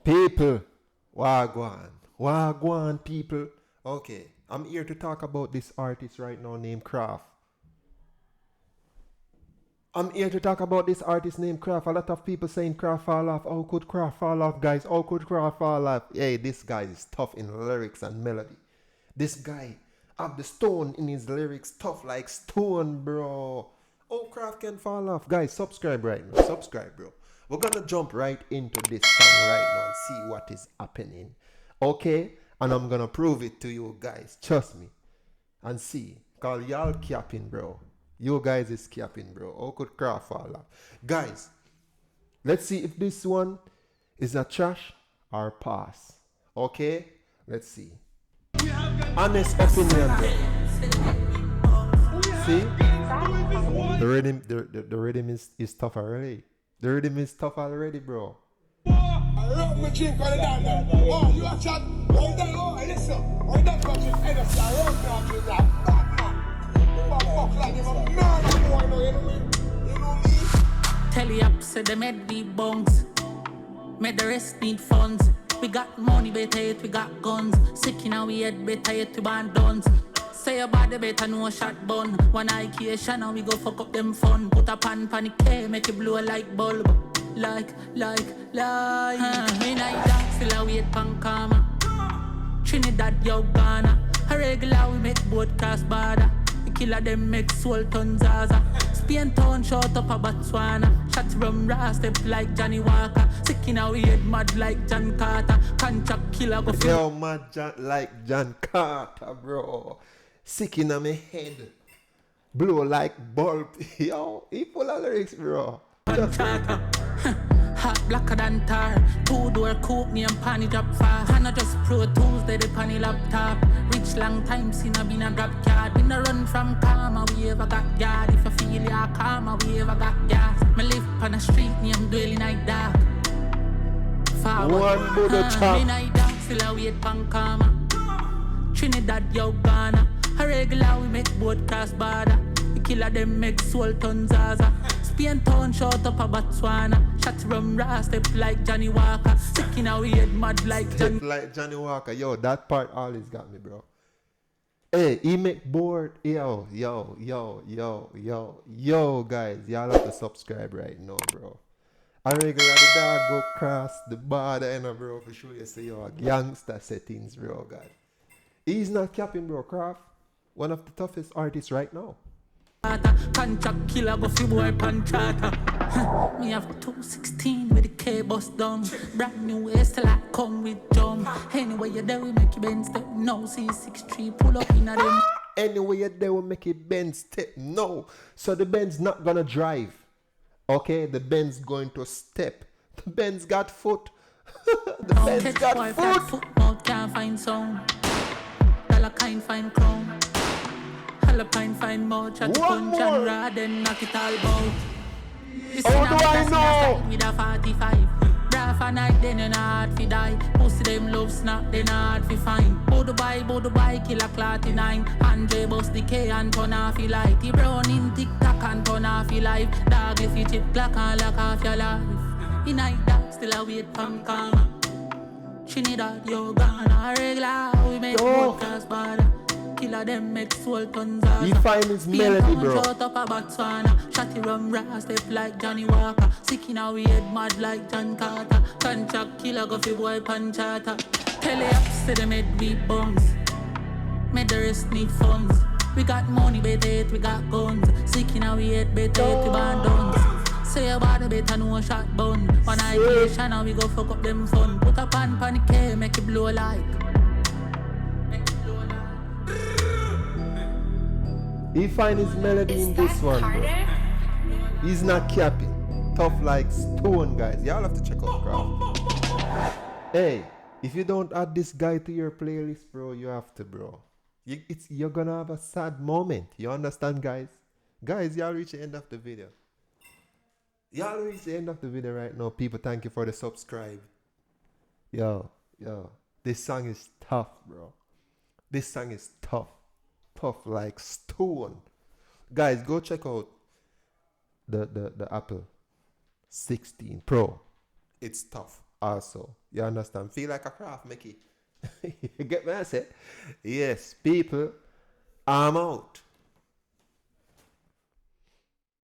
People, wagwan, wagwan people. Okay, I'm here to talk about this artist right now named Kraff. I'm here to talk about this artist named Kraff. A lot of people saying Kraff fall off. How could Kraff fall off, guys? How could Kraff fall off? Hey, this guy is tough in lyrics and melody. This guy have the stone in his lyrics, tough like stone, bro. Oh, Kraff can fall off. Guys, subscribe right now. Subscribe, bro. We're gonna jump right into this song right now and see what is happening. Okay? And I'm gonna prove it to you guys. Trust me. And see. Cause y'all capping, bro. You guys is capping, bro. How could Kraff fall off? Guys, let's see if this one is a trash or pass. Okay? Let's see. Honest opinion, bro. See? The rhythm is tough already. The rhythm is tough already, bro. Tell up, say them head deep bongs. Made the rest need funds. We got money, better yet we got guns. Sick in our head, better yet we ban dons. Say about the better no shot bun. One Ikation and we go fuck up them fun. Put a pan panic care, make it blow like bulb. Like Me night dance, still a wait pan karma. Trinidad, yo, Ghana. A regular we make boat cross border. The killer them make soul tons Zaza. Spain town short up a Botswana. Shots from raw step like Johnny Walker. Sick in our head mad like John Carter. Contract killer go feel. Yo, mad like John Carter, bro. Sick in my head. Blow like bulb. Yo, he full of lyrics, bro. Hot blacker than tar. 2-door coupe, me and panny drop far. And I just Pro Tools, they the panny laptop. Rich long time, seen I been a grab card. Been a run from karma, we ever got yard. If I feel ya karma, we ever got gas. Me live on the street, me I'm dwelling like dark. One Buddha chop. Me night dark, still I wait pan karma. Trinidad, yo, Ghana. A regular we make boat cross border. The killer them make soul tons Zaza. Spain town short up a Botswana. Shots from raw step like Johnny Walker. Sick in our head mad like Johnny. Like Johnny Walker. Yo, that part always got me, bro. Hey, he make board. Yo, guys. Y'all have to subscribe right now, bro. I regular the dog go cross the border, you know, bro, for sure you see your gangster settings, bro, guys. He's not capping, bro. Kraff, one of the toughest artists right now. Contract killer go fi boy panchata. Me have 216 with the K bus down. Brand new waist till I come with jump. Anyway you there we make you bend step. No C63 pull up in a them. Anyway you there we make it bend step. No. So the Benz not gonna drive. Okay, the Benz going to step. The Benz got foot. The Benz got foot. Mouth can't find sound. Dollar can't find crown. Alpine find more chat punch and rod then knock it all bout. How do I know? With a 45 bra for night then you not hard fi die. Pussy them love snap then hard fi find. Bodo buy kill a clotty 9. Andre bust the K and turn off the light. He brown in TikTok and turn off the life. Dog if you chip clock and lock off your life. In night dark still a wait from karma. Trinidad yo Ghana regular we make podcast border. Killer them make soul tons Zaza. He find his melody, bro. Shot up a Botswana. Shotty rum raw step like Johnny Walker. Sick in our head mad like John Carter. Contract killer go fi boy panchata. Tell up say them head deep bongs. Made the rest need funds. We got money better yet we got guns. Sick in our head better yet we ban dons. Say about the better no shot bun. One Ikation and we go fuck up them fun. Put a pan panic care make it blow like. He find his melody in this one, bro. He's not capping. Tough like stone, guys. Y'all have to check out Kraff. Hey, if you don't add this guy to your playlist, bro, you have to, bro. You're gonna have a sad moment. You understand, guys? Guys, y'all reach the end of the video. Y'all reach the end of the video right now. People, thank you for the subscribe. Yo. This song is tough, bro. This song is tough. Tough like stone. Guys, go check out the Apple 16 Pro. It's tough. also. You understand? Feel like a craft, Mickey. You get me? I say, yes, people, I'm out.